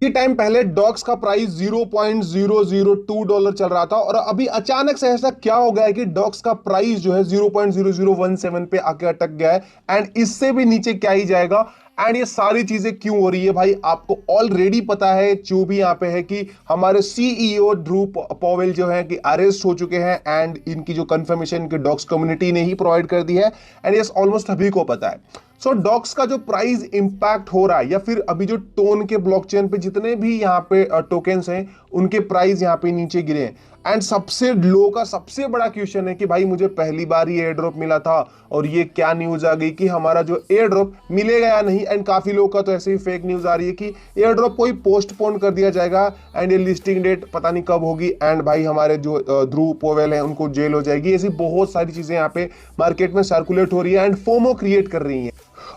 ये टाइम पहले डॉक्स का प्राइस $0.002 चल रहा था और अभी अचानक से ऐसा क्या हो गया है कि डॉक्स का प्राइस जो है 0.0017 पे आके अटक गया है एंड इससे भी नीचे क्या ही जाएगा। एंड ये सारी चीजें क्यों हो रही है भाई, आपको ऑलरेडी पता है जो भी यहाँ पे है कि हमारे सीईओ ध्रुव पॉवेल जो है कि अरेस्ट हो चुके हैं एंड इनकी जो कंफर्मेशन की डॉक्स कम्युनिटी ने ही प्रोवाइड कर दी है। एंड ये ऑलमोस्ट सभी को पता है। सो डॉक्स का जो प्राइस इंपैक्ट हो रहा है या फिर अभी जो टोन के ब्लॉकचेन पे जितने भी यहाँ पे टोकन्स हैं उनके प्राइस यहाँ पे नीचे गिरे हैं। एंड सबसे लो का सबसे बड़ा क्वेश्चन है कि भाई मुझे पहली बार ये एयर ड्रॉप मिला था और ये क्या न्यूज आ गई कि हमारा जो एयर ड्रॉप मिलेगा या नहीं। एंड काफी लोगों का तो ऐसे ही फेक न्यूज आ रही है कि एयर ड्रॉप कोई पोस्टपोन कर दिया जाएगा एंड ये लिस्टिंग डेट पता नहीं कब होगी एंड भाई हमारे जो ध्रुव पोवेल है उनको जेल हो जाएगी। ऐसी बहुत सारी चीजें यहाँ पे मार्केट में सर्कुलेट हो रही है एंड फोमो क्रिएट कर रही है।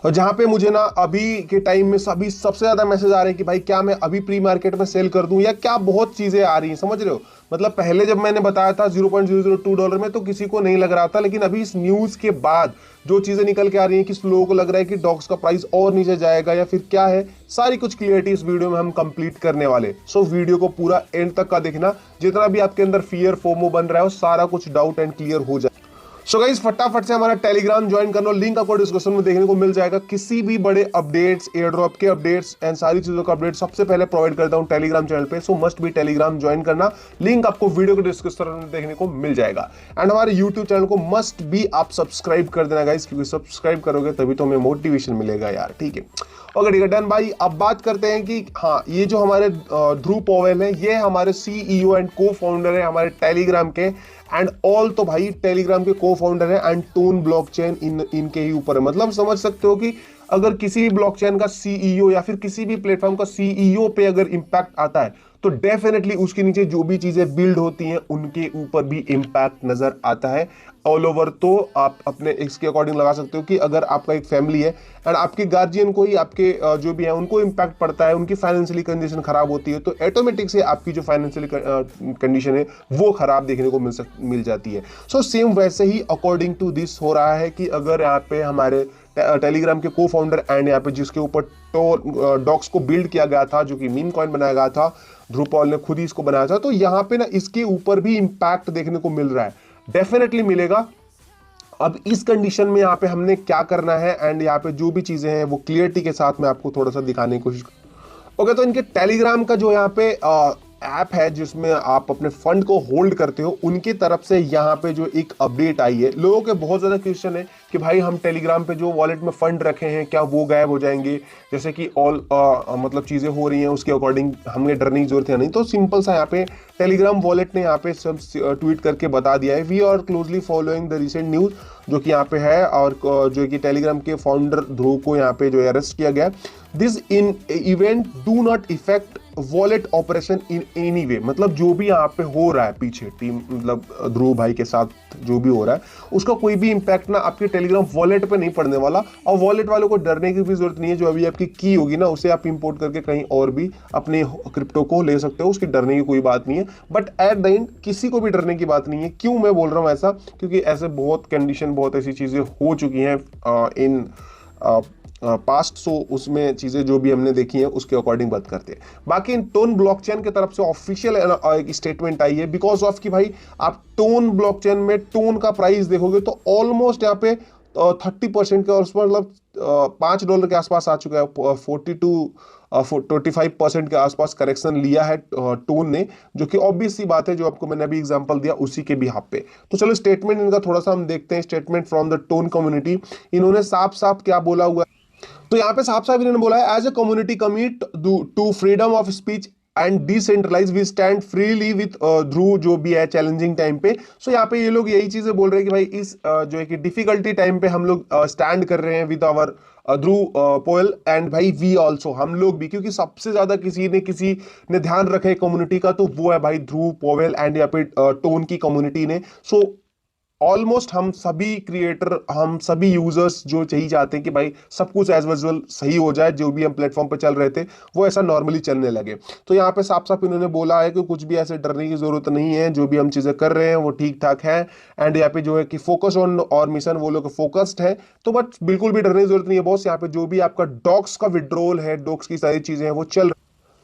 और जहां पे मुझे ना अभी के टाइम में सभी सबसे ज्यादा मैसेज आ रहे हैं कि भाई क्या मैं अभी प्री मार्केट में सेल कर दूं या क्या, बहुत चीजें आ रही हैं, समझ रहे हो। मतलब पहले जब मैंने बताया था $0.002 में तो किसी को नहीं लग रहा था, लेकिन अभी इस न्यूज के बाद जो चीजें निकल के आ रही हैं कि लोगों को लग रहा है कि डॉक्स का प्राइस और नीचे जाएगा या फिर क्या है, सारी कुछ क्लियरिटी इस वीडियो में हम कंप्लीट करने वाले। सो वीडियो को पूरा एंड तक का देखना, जितना भी आपके अंदर फियर फोमो बन रहा है वो सारा कुछ डाउट एंड क्लियर हो जाए। सो गाइस फटाफट से हमारा टेलीग्राम ज्वाइन कर लो, लिंक आपको डिस्क्रिप्शन में देखने को मिल जाएगा। किसी भी बड़े अपडेट्स, एयर ड्रॉप के अपडेट्स एंड सारी चीजों का अपडेट सबसे पहले प्रोवाइड करता हूं टेलीग्राम चैनल पे। सो मस्ट भी टेलीग्राम ज्वाइन करना, लिंक आपको वीडियो के डिस्क्रिप्शन में देखने को मिल जाएगा। एंड हमारे यूट्यूब चैनल को मस्ट भी आप सब्सक्राइब कर देना गाइस, क्योंकि सब्सक्राइब करोगे तभी तो हमें मोटिवेशन मिलेगा यार, ठीक है। ओके ठीक है डन भाई। अब बात करते हैं कि हाँ, ये जो हमारे ध्रुव पॉवेल है ये हमारे सीईओ एंड को फाउंडर है हमारे टेलीग्राम के। एंड ऑल तो भाई टेलीग्राम के को फाउंडर है एंड टोन ब्लॉकचेन इनके ही ऊपर है। मतलब समझ सकते हो कि अगर किसी भी ब्लॉकचेन का सीईओ या फिर किसी भी प्लेटफॉर्म का सीईओ पे अगर इंपैक्ट आता है तो डेफिनेटली उसके नीचे जो भी चीजें बिल्ड होती हैं उनके ऊपर भी इंपैक्ट नजर आता है ऑल ओवर। तो आप अपने इसके अकॉर्डिंग लगा सकते हो कि अगर आपका एक फैमिली है एंड आपके गार्जियन को ही आपके जो भी है उनको इंपैक्ट पड़ता है, उनकी फाइनेंशियली कंडीशन खराब होती है तो ऑटोमेटिक से आपकी जो फाइनेंशियली कंडीशन है वो खराब देखने को मिल जाती है। सो सेम वैसे ही अकॉर्डिंग टू दिस हो रहा है कि अगर यहाँ पे हमारे टेलीग्राम के को फाउंडर एंड यहाँ पे जिसके ऊपर डॉक्स को बिल्ड किया गया था, जो कि मीम कॉइन बनाया गया था, ध्रुव पॉल ने खुद ही इसको बनाया था, तो यहाँ पे ना इसके ऊपर भी इंपैक्ट देखने को मिल रहा है, डेफिनेटली मिलेगा। अब इस कंडीशन में यहाँ पे हमने क्या करना है एंड यहाँ पे जो भी चीजें हैं वो क्लियरिटी के साथ मैं आपको थोड़ा सा दिखाने की कोशिश। ओके तो इनके टेलीग्राम का जो यहाँ पे ऐप है जिसमें आप अपने फंड को होल्ड करते हो, उनकी तरफ से यहाँ पे जो एक अपडेट आई है। लोगों के बहुत ज्यादा क्वेश्चन है कि भाई हम टेलीग्राम पे जो वॉलेट में फंड रखे हैं क्या वो गायब हो जाएंगे, जैसे कि ऑल मतलब चीजें हो रही हैं उसके अकॉर्डिंग हमें डरने की जरूरत है नहीं। तो सिंपल सा यहाँ पे टेलीग्राम वॉलेट ने यहाँ पे सब ट्वीट करके बता दिया है, we are closely following the recent news, जो कि यहाँ पे है और जो कि टेलीग्राम के फाउंडर ध्रुव को यहाँ पे जो अरेस्ट किया गया। This in event do not effect wallet operation in any way. मतलब जो भी यहाँ पे हो रहा है पीछे टीम, मतलब ध्रुव भाई के साथ जो भी हो रहा है उसका कोई भी इंपैक्ट ना आपके टेलीग्राम वॉलेट पे नहीं पड़ने वाला। और वॉलेट वालों को डरने की भी जरूरत नहीं है, जो अभी आपकी की होगी ना उसे आप इंपोर्ट करके कहीं और भी अपने क्रिप्टो को ले सकते हो, उसकी डरने की कोई बात नहीं है। बट एट द एंड किसी को भी डरने की बात नहीं है। क्यों मैं बोल रहा हूँ ऐसा, क्योंकि ऐसे बहुत कंडीशन, बहुत ऐसी चीजें हो चुकी हैं इन पास्ट। सो उसमें चीजें जो भी हमने देखी हैं उसके अकॉर्डिंग बात करते हैं। बाकी इन टोन ब्लॉकचेन की तरफ से ऑफिशियल एक स्टेटमेंट आई है, बिकॉज ऑफ कि भाई आप टोन ब्लॉकचेन में टोन का प्राइस देखोगे तो ऑलमोस्ट यहाँ पे 30% के आसपास, मतलब $5 के आसपास आ चुका है। 45% के आसपास करेक्शन लिया है टोन ने, जो कि ऑब्वियस सी बात है, जो आपको मैंने अभी एग्जांपल दिया उसी के बिहाफ पे। तो चलो स्टेटमेंट इनका थोड़ा सा हम देखते हैं। Statement from the tone community, इन्होंने साफ साफ क्या बोला हुआ है, तो यहाँ पे साफ साफ इन्होंने बोला है, as a community commit to freedom of speech and decentralise we stand freely with Dhruv, जो भी है चैलेंजिंग टाइम पे। सो यहाँ पे ये लोग यही चीजें बोल रहे हैं कि भाई इस जो है कि डिफिकल्टी टाइम पे हम लोग स्टैंड कर रहे हैं with our Dhruv Powell and भाई वी ऑल्सो, हम लोग भी, क्योंकि सबसे ज्यादा किसी ने ध्यान रखा है कम्युनिटी का तो वो है भाई ध्रुव पोवेल एंड यहाँ पे टोन की कम्युनिटी ने। सो ऑलमोस्ट हम सभी क्रिएटर, हम सभी यूजर्स जो चाहिए चाहते हैं कि भाई सब कुछ एज यूजुअल सही हो जाए, जो भी हम प्लेटफॉर्म पे चल रहे थे वो ऐसा नॉर्मली चलने लगे। तो यहाँ पे साफ साफ इन्होंने बोला है कि कुछ भी ऐसे डरने की जरूरत नहीं है, जो भी हम चीजें कर रहे हैं वो ठीक ठाक है। एंड यहाँ पे जो है कि फोकस ऑन और मिशन, वो लोग फोकस्ड है। तो बट बिल्कुल भी डरने की जरूरत नहीं है बॉस। यहाँ पे जो भी आपका डॉक्स का विड्रॉल है, डॉक्स की सारी चीजें हैं वो चल।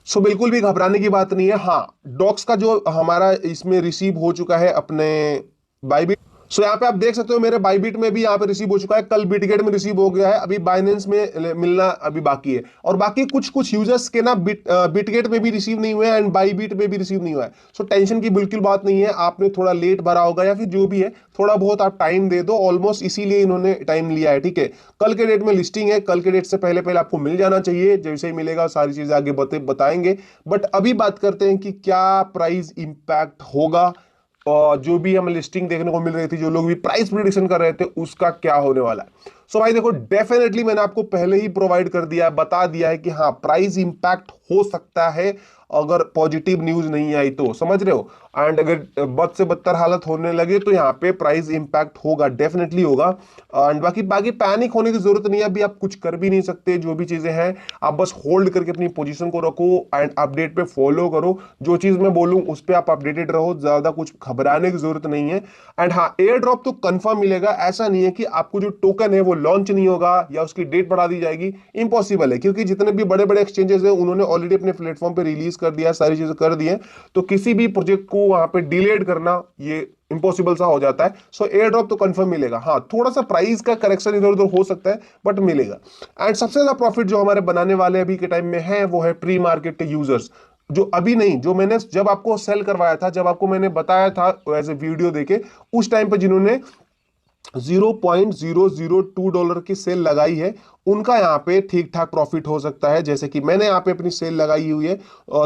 सो बिल्कुल भी घबराने की बात नहीं है। हाँ, डॉक्स का जो हमारा इसमें रिसीव हो चुका है अपने बाइबिट। सो यहाँ पे आप देख सकते हो मेरे बाइबिट में भी यहाँ पे रिसीव हो चुका है, कल बिटगेट में रिसीव हो गया है, अभी बाइनेंस में मिलना अभी बाकी है। और बाकी कुछ कुछ यूजर्स के ना बिटगेट में भी रिसीव नहीं हुए एंड बाइबिट में भी रिसीव नहीं हुआ है। सो टेंशन की बिल्कुल बात नहीं है, आपने थोड़ा लेट भरा होगा या फिर जो भी है, थोड़ा बहुत आप टाइम दे दो, ऑलमोस्ट इसीलिए इन्होंने टाइम लिया है, ठीक है। कल के डेट में लिस्टिंग है, कल के डेट से पहले पहले आपको मिल जाना चाहिए, जैसे ही मिलेगा सारी चीजें आगे बताएंगे। बट अभी बात करते हैं कि क्या प्राइस इंपैक्ट होगा, और जो भी हमें लिस्टिंग देखने को मिल रही थी, जो लोग भी प्राइस प्रिडिक्शन कर रहे थे, उसका क्या होने वाला है। सो भाई देखो, डेफिनेटली मैंने आपको पहले ही प्रोवाइड कर दिया है, बता दिया है कि हाँ प्राइस इंपैक्ट हो सकता है अगर पॉजिटिव न्यूज नहीं आई तो, समझ रहे हो। एंड अगर बद से बदतर हालत होने लगे तो यहाँ पे प्राइस इंपैक्ट होगा, डेफिनेटली होगा। एंड बाकी बाकी पैनिक होने की जरूरत नहीं है, अभी आप कुछ कर भी नहीं सकते, जो भी चीजें हैं आप बस होल्ड करके अपनी पोजीशन को रखो एंड अपडेट पे फॉलो करो, जो चीज मैं बोलूं उस पर आप अपडेटेड रहो, ज्यादा कुछ घबराने की जरूरत नहीं है। एंड हाँ, एयर ड्रॉप तो कंफर्म मिलेगा, ऐसा नहीं है कि आपको जो टोकन है वो लॉन्च नहीं होगा या उसकी डेट बढ़ा दी जाएगी, इम्पॉसिबल है, क्योंकि जितने भी बड़े बड़े एक्सचेंजेस हैं उन्होंने ऑलरेडी अपने प्लेटफॉर्म पे रिलीज कर दिया, सारी चीजें कर दी है, तो किसी भी प्रोजेक्ट को वहां पे डिलेड करना ये इम्पॉसिबल सा हो जाता है। सो एयर ड्रॉप तो कंफर्म मिलेगा, हाँ थोड़ा सा प्राइस का करेक्शन इधर उधर हो सकता है बट मिलेगा। एंड सबसे ज्यादा प्रॉफिट जो हमारे बनाने वाले अभी के टाइम में है वो है प्री मार्केट के यूजर्स, जो अभी नहीं, जो मैंने जब आपको सेल करवाया था, जब आपको मैंने बताया था एज ए वीडियो देके, उस टाइम पे जिन्होंने $0.002 की सेल लगाई है, उनका यहाँ पे ठीक ठाक प्रॉफिट हो सकता है। जैसे कि मैंने यहाँ पे अपनी सेल लगाई हुई है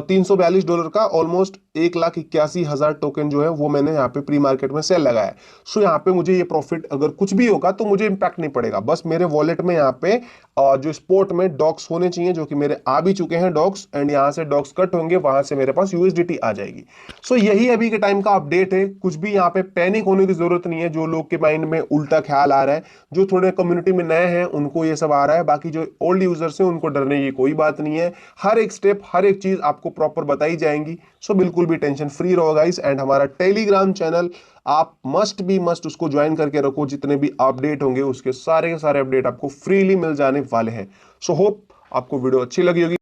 $342 का, ऑलमोस्ट 1,81,000 टोकन जो है वो मैंने यहाँ पे प्री मार्केट में सेल लगाया है। सो यहाँ पे मुझे ये प्रॉफिट अगर कुछ भी होगा तो मुझे इंपैक्ट नहीं पड़ेगा, बस मेरे वॉलेट में यहाँ पे जो स्पोर्ट में डॉक्स होने चाहिए, जो कि मेरे आ भी चुके हैं डॉक्स, एंड यहाँ से डॉक्स कट होंगे, वहां से मेरे पास यूएसडीटी आ जाएगी। सो यही अभी के टाइम का अपडेट है, कुछ भी यहाँ पे पैनिक होने की जरूरत नहीं है। जो लोग के माइंड में उल्टा ख्याल आ रहा है, जो थोड़े कम्युनिटी में नए हैं उनको ये सब आ रहा है, बाकी जो ओल्ड यूजर्स हैं उनको डरने की कोई बात नहीं है। हर एक स्टेप, हर एक चीज आपको प्रॉपर बताई जाएंगी। सो बिल्कुल भी टेंशन फ्री रहो गाइस। एंड हमारा टेलीग्राम चैनल आप मस्ट उसको ज्वाइन करके रखो, जितने भी अपडेट होंगे उसके सारे के सारे अपडेट आपको फ्रीली मिल जाने वाले हैं। सो होप आपको वीडियो अच्छी लगी होगी।